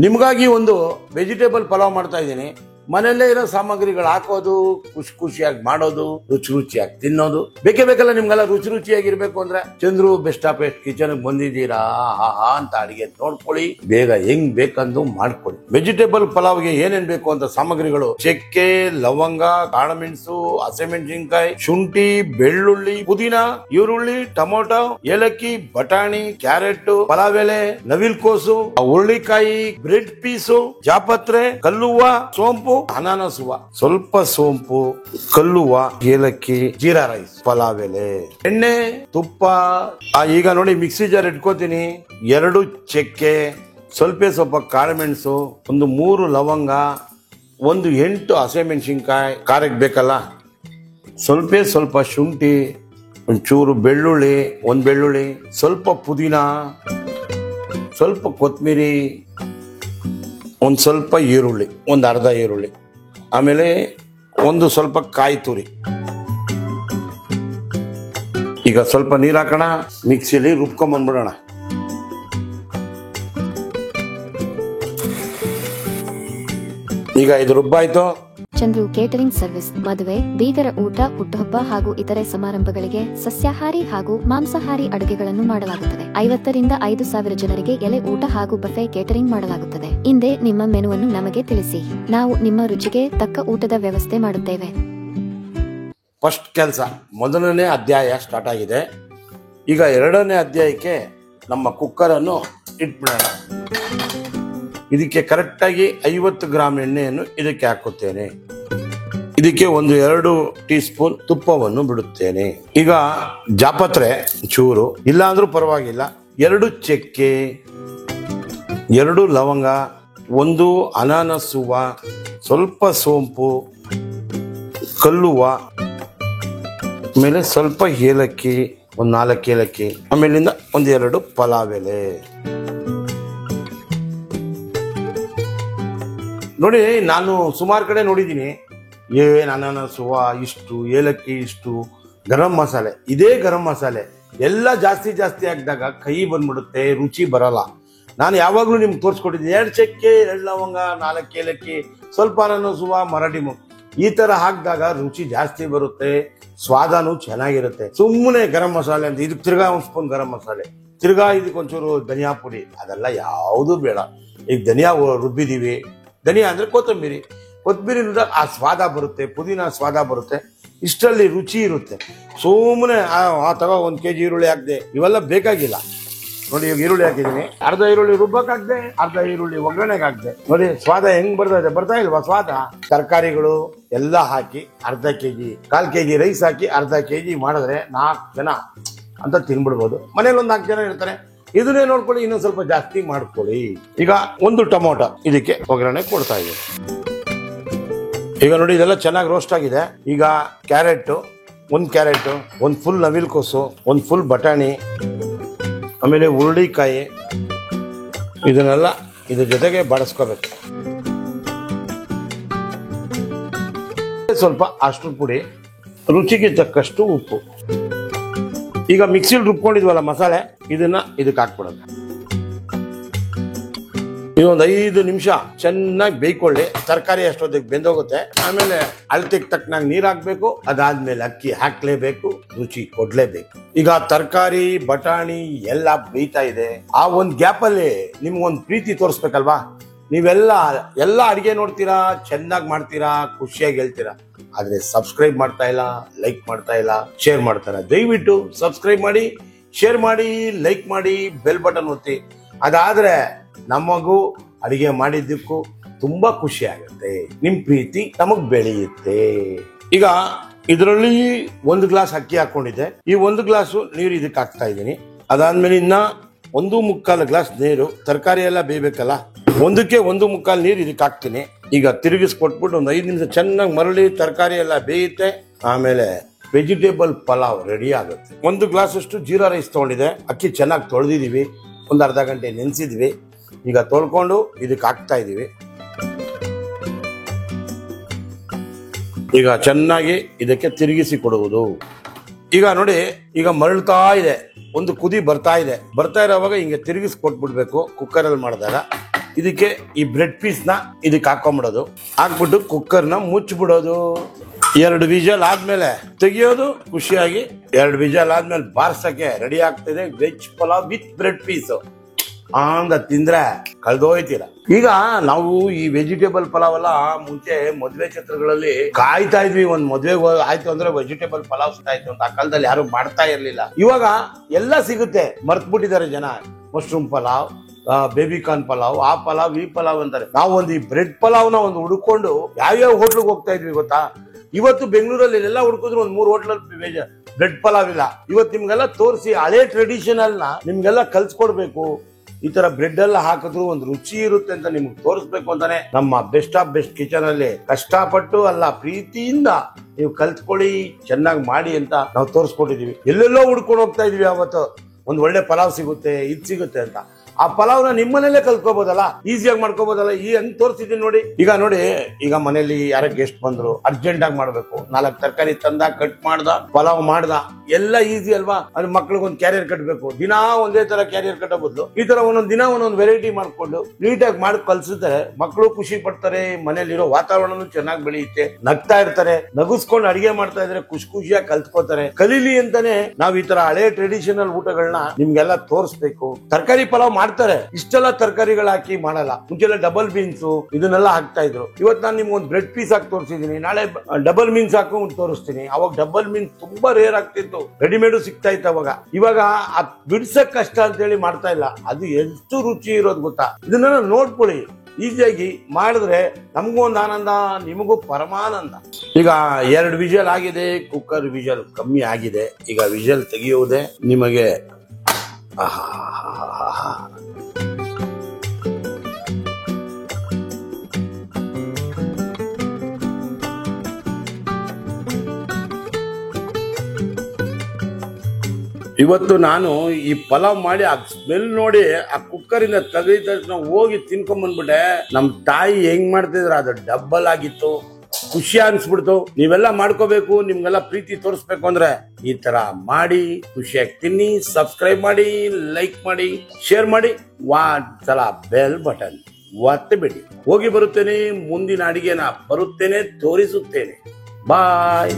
ನಿಮಗಾಗಿ ಒಂದು ವೆಜಿಟೇಬಲ್ ಪಲಾವ್ ಮಾಡ್ತಾ ಇದ್ದೀನಿ. ಮನೆಯಲ್ಲೇ ಇರೋ ಸಾಮಗ್ರಿಗಳು ಹಾಕೋದು, ಖುಷಿ ಖುಷಿಯಾಗಿ ಮಾಡೋದು, ರುಚಿ ರುಚಿಯಾಗಿ ತಿನ್ನೋದು. ಬೇಕಲ್ಲ ನಿಮ್ಗೆಲ್ಲ ರುಚಿ ರುಚಿಯಾಗಿರ್ಬೇಕು ಅಂದ್ರೆ Chandru best of best kitchen ಬಂದಿದ್ದೀರಾ ಅಂತ ಅಡಿಗೆ ನೋಡ್ಕೊಳ್ಳಿ, ಬೇಗ ಹೆಂಗ್ ಬೇಕಂದು ಮಾಡ್ಕೊಳ್ಳಿ. ವೆಜಿಟೇಬಲ್ ಪಲಾವ್ಗೆ ಏನೇನ್ ಬೇಕು ಅಂತ ಸಾಮಗ್ರಿಗಳು: ಚಕ್ಕೆ, ಲವಂಗ, ಕಾಳುಮೆಣಸು, ಹಸಿಮೆಣಸಿನಕಾಯಿ, ಶುಂಠಿ, ಬೆಳ್ಳುಳ್ಳಿ, ಪುದೀನ, ಈರುಳ್ಳಿ, ಟೊಮೊಟೊ, ಏಲಕ್ಕಿ, ಬಟಾಣಿ, ಕ್ಯಾರೆಟ್, ಪಲಾವ್ ಎಲೆ, ನವಿಲ್ಕೋಸು, ಹುರುಳಿಕಾಯಿ, ಬ್ರೆಡ್ ಪೀಸು, ಜಾಪತ್ರೆ, ಕಲ್ಲುವ್ವ, ಸೋಂಪು, ಅನಾನಸ್ ಹೂವ, ಸ್ವಲ್ಪ ಸೋಂಪು, ಕಲ್ಲುವ, ಏಲಕ್ಕಿ, ಜೀರಾ ರೈಸ್, ಪಲಾವ್ ಎಲೆ, ಎಣ್ಣೆ, ತುಪ್ಪ. ಈಗ ನೋಡಿ ಮಿಕ್ಸಿ ಜಾರ್ ಇಟ್ಕೋತೀನಿ. 2 ಚಕ್ಕೆ, ಸ್ವಲ್ಪ ಕಾಳುಮೆಣಸು, ಒಂದು 3 ಲವಂಗ, ಒಂದು 8 ಹಸಿಮೆಣಸಿನಕಾಯಿ ಖಾರಕ್ಕೆ ಬೇಕಲ್ಲ, ಸ್ವಲ್ಪ ಶುಂಠಿ, ಒಂಚೂರು ಬೆಳ್ಳುಳ್ಳಿ, ಒಂದು ಬೆಳ್ಳುಳ್ಳಿ, ಸ್ವಲ್ಪ ಪುದೀನ, ಸ್ವಲ್ಪ ಕೊತ್ತಂಬರಿ, ಒಂದು ಸ್ವಲ್ಪ ಈರುಳ್ಳಿ, ಒಂದು ಅರ್ಧ ಈರುಳ್ಳಿ, ಆಮೇಲೆ ಒಂದು ಸ್ವಲ್ಪ ಕಾಯಿ ತುರಿ. ಈಗ ಸ್ವಲ್ಪ ನೀರು ಹಾಕೋಣ, ಮಿಕ್ಸಿಲಿ ರುಬ್ಕೊಂಡ್ಬಂದ್ಬಿಡೋಣ. ಈಗ ಇದು ರುಬ್ಬಾಯ್ತು. ಚಂದ್ರು ಕೇಟರಿಂಗ್ ಸರ್ವಿಸ್ ಮದುವೆ, ಬೀಗರ ಊಟ, ಹುಟ್ಟುಹಬ್ಬ ಹಾಗೂ ಇತರೆ ಸಮಾರಂಭಗಳಿಗೆ ಸಸ್ಯಾಹಾರಿ ಹಾಗೂ ಮಾಂಸಾಹಾರಿ ಅಡುಗೆಗಳನ್ನು ಮಾಡಲಾಗುತ್ತದೆ. 50 ರಿಂದ 5,000 ಜನರಿಗೆ ಎಲೆ ಊಟ ಹಾಗೂ ಬಫೆ ಕೇಟರಿಂಗ್ ಮಾಡಲಾಗುತ್ತದೆ. ಹಿಂದೆ ನಿಮ್ಮ ಮೆನುವನ್ನು ನಮಗೆ ತಿಳಿಸಿ, ನಾವು ನಿಮ್ಮ ರುಚಿಗೆ ತಕ್ಕ ಊಟದ ವ್ಯವಸ್ಥೆ ಮಾಡುತ್ತೇವೆ. ಫಸ್ಟ್ ಕೆಲಸ, ಮೊದಲನೇ ಅಧ್ಯಾಯ ಸ್ಟಾರ್ಟ್ ಆಗಿದೆ. ಈಗ 2ನೇ ಅಧ್ಯಾಯಕ್ಕೆ ನಮ್ಮ ಕುಕ್ಕರ್ ಅನ್ನು ಇಟ್ಬಿಡೋಣ. ಇದಕ್ಕೆ ಕರೆಕ್ಟಾಗಿ 50 ಗ್ರಾಮ್ ಎಣ್ಣೆಯನ್ನು ಇದಕ್ಕೆ ಹಾಕುತ್ತೇನೆ. ಇದಕ್ಕೆ 2 ಟೀ ಸ್ಪೂನ್ ತುಪ್ಪವನ್ನು ಬಿಡುತ್ತೇನೆ. ಈಗ ಜಾಪತ್ರೆ ಚೂರು, ಇಲ್ಲ ಅಂದ್ರೂ ಪರವಾಗಿಲ್ಲ, 2 ಚಕ್ಕೆ, 2 ಲವಂಗ, 1 ಅನಾನಸ್ ಹೂವ, ಸ್ವಲ್ಪ ಸೋಂಪು, ಕಲ್ಲುವ, ಆಮೇಲೆ ಸ್ವಲ್ಪ ಏಲಕ್ಕಿ, ಒಂದು 4 ಏಲಕ್ಕಿ, ಆಮೇಲಿಂದ 1-2 ಪಲಾವ್ ಎಲೆ. ನೋಡಿ, ನಾನು ಸುಮಾರು ಕಡೆ ನೋಡಿದ್ದೀನಿ, ಅನಾನಸ್ ಹೂವ ಇಷ್ಟು, ಏಲಕ್ಕಿ ಇಷ್ಟು, ಗರಂ ಮಸಾಲೆ, ಇದೇ ಗರಂ ಮಸಾಲೆ ಎಲ್ಲ ಜಾಸ್ತಿ ಹಾಕಿದಾಗ ಕೈ ಬಂದ್ಬಿಡುತ್ತೆ, ರುಚಿ ಬರಲ್ಲ. ನಾನು ಯಾವಾಗಲೂ ನಿಮ್ಗೆ ತೋರಿಸ್ಕೊಟ್ಟಿದ್ದೀನಿ, 2 ಚಕ್ಕೆ, 2 ಲವಂಗ, 4 ಏಲಕ್ಕಿ, ಸ್ವಲ್ಪ ಅನಾನಸ್ ಹೂವ, ಮರಾಠಿ ಈ ತರ ಹಾಕಿದಾಗ ರುಚಿ ಜಾಸ್ತಿ ಬರುತ್ತೆ, ಸ್ವಾದನೂ ಚೆನ್ನಾಗಿರುತ್ತೆ. ಸುಮ್ಮನೆ ಗರಂ ಮಸಾಲೆ ಅಂತ ಇದಕ್ಕೆ ತಿರ್ಗಾ 1 ಸ್ಪೂನ್ ಗರಂ ಮಸಾಲೆ, ತಿರ್ಗಾ ಇದಕ್ಕೊಂಚೂರು ಧನಿಯಾ ಪುಡಿ, ಅದೆಲ್ಲ ಯಾವುದು ಬೇಡ. ಈಗ ಧನಿಯಾ ರುಬ್ಬಿದೀವಿ, ಧನಿಯಾ ಅಂದ್ರೆ ಕೊತ್ತಂಬರಿಯಿಂದ ಆ ಸ್ವಾದ ಬರುತ್ತೆ, ಪುದೀನ ಸ್ವಾದ ಬರುತ್ತೆ, ಇಷ್ಟರಲ್ಲಿ ರುಚಿ ಇರುತ್ತೆ. ಸುಮ್ಮನೆ ತಗೋ 1 kg ಈರುಳ್ಳಿ ಹಾಕ್ದೆ, ಇವೆಲ್ಲ ಬೇಕಾಗಿಲ್ಲ. ನೋಡಿ, ಈಗ ಈರುಳ್ಳಿ ಹಾಕಿದ್ದೀನಿ, ಅರ್ಧ ಈರುಳ್ಳಿ ರುಬ್ಬಕ್ಕೆ ಹಾಕ್ದೆ, ಅರ್ಧ ಈರುಳ್ಳಿ ಒಗ್ಗರಣೆಗೆ ಹಾಕ್ದೆ. ನೋಡಿ ಸ್ವಾದ ಹೆಂಗ್ ಬರ್ತಾ ಇಲ್ವಾ ಸ್ವಾದ. ತರಕಾರಿಗಳು ಎಲ್ಲ ಹಾಕಿ ಅರ್ಧ kg, 1/4 kg ರೈಸ್ ಹಾಕಿ ಅರ್ಧ kg ಮಾಡಿದ್ರೆ 4 ಜನ ಅಂತ ತಿನ್ಬಿಡ್ಬೋದು. ಮನೇಲಿ 4 ಜನ ಇರ್ತಾರೆ, ಇದನ್ನೇ ನೋಡ್ಕೊಳ್ಳಿ, ಇನ್ನೊಂದು ಸ್ವಲ್ಪ ಜಾಸ್ತಿ ಮಾಡ್ಕೊಳ್ಳಿ. ಈಗ 1 ಟೊಮೊಟೊ ಇದಕ್ಕೆ ಒಗ್ಗರಣೆ ಕೊಡ್ತಾ ಇದ್ದೀನಿ. ಈಗ ನೋಡಿ, ಇದೆಲ್ಲ ಚೆನ್ನಾಗಿ ರೋಸ್ಟ್ ಆಗಿದೆ. ಈಗ ಕ್ಯಾರೆಟ್, 1 ಕ್ಯಾರೆಟ್, 1 ಫುಲ್ ನವಿಲ್ಕೋಸು, 1 ಫುಲ್ ಬಟಾಣಿ, ಆಮೇಲೆ ಹುರುಳಿಕಾಯಿ, ಇದನ್ನೆಲ್ಲ ಇದ್ರ ಜೊತೆಗೆ ಬಾಡಿಸ್ಕೋಬೇಕು. ಸ್ವಲ್ಪ ಅಷ್ಟು ಪುಡಿ, ರುಚಿಗೆ ತಕ್ಕಷ್ಟು ಉಪ್ಪು. ಈಗ ಮಿಕ್ಸಿಲಿ ರುಬ್ಕೊಂಡಿದ್ವಲ್ಲ ಮಸಾಲೆ, ಇದನ್ನ ಇದಕ್ಕೆ ಹಾಕ್ಬಿಡೋದು. ಇದೊಂದು 5 ನಿಮಿಷ ಚೆನ್ನಾಗಿ ಬೇಯ್ಕೊಳ್ಳಿ. ತರಕಾರಿ ಅಷ್ಟೊತ್ತಿಗೆ ಬೆಂದೋಗುತ್ತೆ. ಆಮೇಲೆ ಅಳತೆಗೆ ತಕ್ಕನಾಗಿ ನೀರು ಹಾಕ್ಬೇಕು. ಅದಾದ್ಮೇಲೆ ಅಕ್ಕಿ ಹಾಕ್ಲೇಬೇಕು, ರುಚಿ ಕೊಡ್ಲೇಬೇಕು. ಈಗ ತರಕಾರಿ, ಬಟಾಣಿ ಎಲ್ಲ ಬೇಯ್ತಾ ಇದೆ. ಆ ಒಂದು ಗ್ಯಾಪ್ ಅಲ್ಲಿ ನಿಮ್ಗೊಂದು ಪ್ರೀತಿ ತೋರಿಸ್ಬೇಕಲ್ವಾ. ನೀವೆಲ್ಲ ಅಡಿಗೆ ನೋಡ್ತೀರಾ, ಚೆನ್ನಾಗಿ ಮಾಡ್ತೀರಾ, ಖುಷಿಯಾಗಿ ಹೇಳ್ತೀರಾ, ಆದ್ರೆ ಸಬ್ಸ್ಕ್ರೈಬ್ ಮಾಡ್ತಾ ಇಲ್ಲ, ಲೈಕ್ ಮಾಡ್ತಾ ಇಲ್ಲ, ಶೇರ್ ಮಾಡ್ತಾರ. ದಯವಿಟ್ಟು ಸಬ್ಸ್ಕ್ರೈಬ್ ಮಾಡಿ, ಶೇರ್ ಮಾಡಿ, ಲೈಕ್ ಮಾಡಿ, ಬೆಲ್ ಬಟನ್ ಒತ್ತಿ. ಅದಾದ್ರೆ ನಮಗೂ ಅಡಿಗೆ ಮಾಡಿದ್ದಕ್ಕೂ ತುಂಬಾ ಖುಷಿ ಆಗುತ್ತೆ. ನಿಮ್ ಪ್ರೀತಿ ನಮಗ್ ಬೆಳೆಯುತ್ತೆ. ಈಗ ಇದರಲ್ಲಿ 1 ಗ್ಲಾಸ್ ಅಕ್ಕಿ ಹಾಕೊಂಡಿದ್ದೆ. ಈ 1 ಗ್ಲಾಸು ನೀರು ಇದಕ್ಕೆ ಹಾಕ್ತಾ ಇದ್ದೀನಿ. ಅದಾದ್ಮೇಲೆ ಇನ್ನ 1.25 ಗ್ಲಾಸ್ ನೀರು, ತರಕಾರಿ ಎಲ್ಲ ಬೇಯ್ಬೇಕಲ್ಲ, 1ಕ್ಕೆ 1.25 ನೀರು ಇದಕ್ಕೆ ಹಾಕ್ತೀನಿ. ಈಗ ತಿರುಗಿಸ್ಕೊಟ್ಬಿಟ್ಟು ಒಂದು 5 ನಿಮಿಷ ಚೆನ್ನಾಗಿ ಮರಳಿ ತರಕಾರಿ ಎಲ್ಲ ಬೇಯುತ್ತೆ. ಆಮೇಲೆ ವೆಜಿಟೇಬಲ್ ಪಲಾವ್ ರೆಡಿ ಆಗುತ್ತೆ. 1 ಗ್ಲಾಸ್ ಅಷ್ಟು ಜೀರಾ ರೈಸ್ ತಗೊಂಡಿದೆ. ಅಕ್ಕಿ ಚೆನ್ನಾಗಿ ತೊಳೆದಿದ್ದೀವಿ, ಒಂದು ಅರ್ಧ ಗಂಟೆ ನೆನೆಸಿದ್ವಿ. ಈಗ ತೊಳ್ಕೊಂಡು ಇದಕ್ಕೆ ಹಾಕ್ತಾ ಇದೀವಿ. ಈಗ ಚೆನ್ನಾಗಿ ಇದಕ್ಕೆ ತಿರುಗಿಸಿ ಕೊಡುವುದು. ಈಗ ನೋಡಿ, ಈಗ ಮರಳ್ತಾ ಇದೆ, ಒಂದು ಕುದಿ ಬರ್ತಾ ಇರೋವಾಗ ಹಿಂಗೆ ತಿರುಗಿಸಿ ಕೊಟ್ಬಿಡ್ಬೇಕು. ಕುಕ್ಕರಲ್ಲಿ ಮಾಡಿದಾಗ ಇದಕ್ಕೆ ಈ ಬ್ರೆಡ್ ಪೀಸ್ ನ ಇದಕ್ಕೆ ಹಾಕೊಂಡ್ಬಿಡೋದು, ಹಾಕ್ಬಿಟ್ಟು ಕುಕ್ಕರ್ನ ಮುಚ್ಚಿಬಿಡೋದು. 2 ವಿಜಲ್ ಆದ್ಮೇಲೆ ತೆಗಿಯೋದು ಖುಷಿಯಾಗಿ. 2 ವಿಜಲ್ ಆದ್ಮೇಲೆ ಬಾರ್ಸಕ್ಕೆ ರೆಡಿ ಆಗ್ತಿದೆ veg pulao with bread piece. ಅಂದ ತಿಂದ್ರೆ ಕಳ್ದೋಯ್ತೀರ. ಈಗ ನಾವು ಈ ವೆಜಿಟೇಬಲ್ ಪಲಾವ್ ಎಲ್ಲ ಮುಂಚೆ ಮದ್ವೆ ಛತ್ರಗಳಲ್ಲಿ ಕಾಯ್ತಾ ಇದ್ವಿ, ಒಂದ್ ಮದ್ವೆ ಆಯ್ತು ಅಂದ್ರೆ ವೆಜಿಟೇಬಲ್ ಪಲಾವ್ ಆಯ್ತು ಅಂತ. ಆ ಕಾಲದಲ್ಲಿ ಯಾರು ಮಾಡ್ತಾ ಇರ್ಲಿಲ್ಲ. ಇವಾಗ ಎಲ್ಲ ಸಿಗುತ್ತೆ, ಮರ್ತ್ಬಿಟ್ಟಿದ್ದಾರೆ ಜನ. ಮಶ್ರೂಮ್ ಪಲಾವ್, ಬೇಬಿಕಾರ್ನ್ ಪಲಾವ್, ಆ ಪಲಾವ್ ಈ ಪಲಾವ್ ಅಂತಾರೆ. ನಾವು ಒಂದು ಈ ಬ್ರೆಡ್ ಪಲಾವ್ನ ಒಂದು ಹುಡ್ಕೊಂಡು ಯಾವ್ಯಾವ ಹೋಟ್ಲಿಗೆ ಹೋಗ್ತಾ ಇದ್ವಿ ಗೊತ್ತಾ? ಇವತ್ತು ಬೆಂಗಳೂರಲ್ಲಿ ಎಲ್ಲ ಹುಡುಕಿದ್ರು ಒಂದ್ 3 ಹೋಟ್ಲಲ್ಲಿ ಬ್ರೆಡ್ ಪಲಾವ್ ಇಲ್ಲ. ಇವತ್ತು ನಿಮ್ಗೆಲ್ಲ ತೋರಿಸಿ ಹಳೆ ಟ್ರೆಡಿಷನಲ್ ನ ನಿಮ್ಗೆಲ್ಲ ಕಲ್ಸ್ಕೊಡ್ಬೇಕು. ಈ ತರ ಬ್ರೆಡ್ ಎಲ್ಲ ಹಾಕಿದ್ರು ಒಂದು ರುಚಿ ಇರುತ್ತೆ ಅಂತ ನಿಮ್ಗೆ ತೋರಿಸ್ಬೇಕು ಅಂತಾನೆ ನಮ್ಮ ಬೆಸ್ಟ್ ಆಫ್ ಬೆಸ್ಟ್ ಕಿಚನ್ ಅಲ್ಲಿ ಕಷ್ಟಪಟ್ಟು ಅಲ್ಲ ಪ್ರೀತಿಯಿಂದ ನೀವು ಕಲ್ತ್ಕೊಳ್ಳಿ, ಚೆನ್ನಾಗಿ ಮಾಡಿ ಅಂತ ನಾವು ತೋರಿಸ್ಕೊಟ್ಟಿದೀವಿ. ಎಲ್ಲೆಲ್ಲೋ ಹುಡ್ಕೊಂಡು ಹೋಗ್ತಾ ಇದೀವಿ. ಅವತ್ತು ಒಂದ್ ಒಳ್ಳೆ ಪಲಾವ್ ಸಿಗುತ್ತೆ, ಇದ್ ಸಿಗುತ್ತೆ ಅಂತ. ಆ ಪಲಾವ್ನ ನಿಮ್ಮನೇಲೆ ಕಲ್ತ್ಕೋಬಹುದಲ್ಲ, ಈಸಿಯಾಗಿ ಮಾಡ್ಕೋಬಹುದಲ್ಲ. ಈ ಹಂಗ್ ತೋರಿಸಿದೀನಿ ನೋಡಿ. ಈಗ ಮನೇಲಿ ಯಾರ ಗೆಸ್ಟ್ ಬಂದ್ರು, ಅರ್ಜೆಂಟ್ ಆಗಿ ಮಾಡ್ಬೇಕು, 4 ತರಕಾರಿ ತಂದ, ಕಟ್ ಮಾಡ್ದ, ಪಲಾವ್ ಮಾಡ್ದ, ಎಲ್ಲ ಈಸಿ ಅಲ್ವಾ? ಅದ್ರ ಮಕ್ಳಿಗೆ ಒಂದು ಕ್ಯಾರಿಯರ್ ಕಟ್ಬೇಕು. ದಿನಾ ಒಂದೇ ತರ ಕ್ಯಾರಿಯರ್ ಕಟ್ಟೋ ಬದಲು ಈ ತರ ಒಂದೊಂದ್ ದಿನ ಒಂದೊಂದು ವೆರೈಟಿ ಮಾಡ್ಕೊಂಡು ನೀಟಾಗಿ ಮಾಡಿ ಕಲ್ಸಿದ್ರೆ ಮಕ್ಕಳು ಖುಷಿ ಪಡ್ತಾರೆ. ಮನೇಲಿರೋ ವಾತಾವರಣನೂ ಚೆನ್ನಾಗಿ ಬೆಳೆಯುತ್ತೆ, ನಗ್ತಾ ಇರ್ತಾರೆ. ನಗಿಸ್ಕೊಂಡು ಅಡಿಗೆ ಮಾಡ್ತಾ ಇದ್ರೆ ಖುಷಿಯಾಗಿ ಕಲ್ತ್ಕೋತಾರೆ. ಕಲೀಲಿ ಅಂತಾನೆ ನಾವ್ ಈ ತರ ಹಳೆ ಟ್ರೆಡಿಷನಲ್ ಊಟಗಳನ್ನ ನಿಮ್ಗೆಲ್ಲ ತೋರಿಸ್ಬೇಕು. ತರಕಾರಿ ಪಲಾವ್ ಮಾಡ್ತಾರೆ, ಇಷ್ಟೆಲ್ಲ ತರಕಾರಿಗಳು ಹಾಕಿ ಮಾಡಲ್ಲ. ಮುಂಚೆಲ್ಲ ಡಬಲ್ ಬೀನ್ಸ್ ಇದನ್ನೆಲ್ಲ ಹಾಕ್ತಾ ಇದ್ರು. ಇವತ್ತು ನಾನು ನಿಮ್ಗೆ ಒಂದು ಬ್ರೆಡ್ ಪೀಸ್ ಹಾಕಿ ತೋರಿಸಿದೀನಿ, ನಾಳೆ ಡಬಲ್ ಮೀನ್ಸ್ ಹಾಕೊಂಡು ತೋರಿಸ್ತೀನಿ. ಅವಾಗ ಡಬಲ್ ಮೀನ್ಸ್ ತುಂಬಾ ರೇರ್ ಆಗ್ತಿತ್ತು, ರೆಡಿಮೇಡ್ ಸಿಗ್ತಾ ಇತ್ತು ಅವಾಗ. ಇವಾಗ ಬಿಡ್ಸಕ್ ಕಷ್ಟ ಅಂತ ಹೇಳಿ ಮಾಡ್ತಾ ಇಲ್ಲ. ಅದು ಎಷ್ಟು ರುಚಿ ಇರೋದು ಗೊತ್ತಾ? ಇದನ್ನೆಲ್ಲ ನೋಡ್ಕೊಳ್ಳಿ. ಈಸಿಯಾಗಿ ಮಾಡಿದ್ರೆ ನಮಗೂ ಒಂದು ಆನಂದ, ನಿಮಗೂ ಪರಮಾನಂದ. ಈಗ 2 ವಿಜಲ್ ಆಗಿದೆ, ಕುಕ್ಕರ್ ವಿಜಲ್ ಕಮ್ಮಿ ಆಗಿದೆ. ಈಗ ವಿಜಲ್ ತೆಗೆಯುವುದೇ ನಿಮಗೆ ಇವತ್ತು ನಾನು ಈ ಪಲಾವ್ ಮಾಡಿ ಆ ಸ್ಮೆಲ್ ನೋಡಿ ಆ ಕುಕ್ಕರಿಂದ ತೆಗೆದ ತಕ್ಷಣ ಹೋಗಿ ತಿನ್ಕೊಂಡ್ಬಂದ್ಬಿಟ್ಟೆ. ನಮ್ ತಾಯಿ ಹೆಂಗ್ ಮಾಡ್ತಿದ್ರ ಅದು ಡಬ್ಬಲ್ ಆಗಿತ್ತು, ಖುಷಿ ಅನ್ಸ್ಬಿಡ್ತು. ನೀವೆಲ್ಲ ಮಾಡ್ಕೋಬೇಕು, ನಿಮ್ಗೆಲ್ಲ ಪ್ರೀತಿ ತೋರಿಸ್ಬೇಕು ಅಂದ್ರೆ ಈ ತರ ಮಾಡಿ ಖುಷಿಯಾಗಿ ತಿನ್ನಿ. ಸಬ್ಸ್ಕ್ರೈಬ್ ಮಾಡಿ, ಲೈಕ್ ಮಾಡಿ, ಶೇರ್ ಮಾಡಿ, ಒಂದ್ಸಲ ಬೆಲ್ ಬಟನ್ ಒತ್ತಿ ಬಿಡಿ. ಹೋಗಿ ಬರುತ್ತೇನೆ, ಮುಂದಿನ ಅಡಿಗೆನ ಬರುತ್ತೇನೆ, ತೋರಿಸುತ್ತೇನೆ. ಬಾಯ್.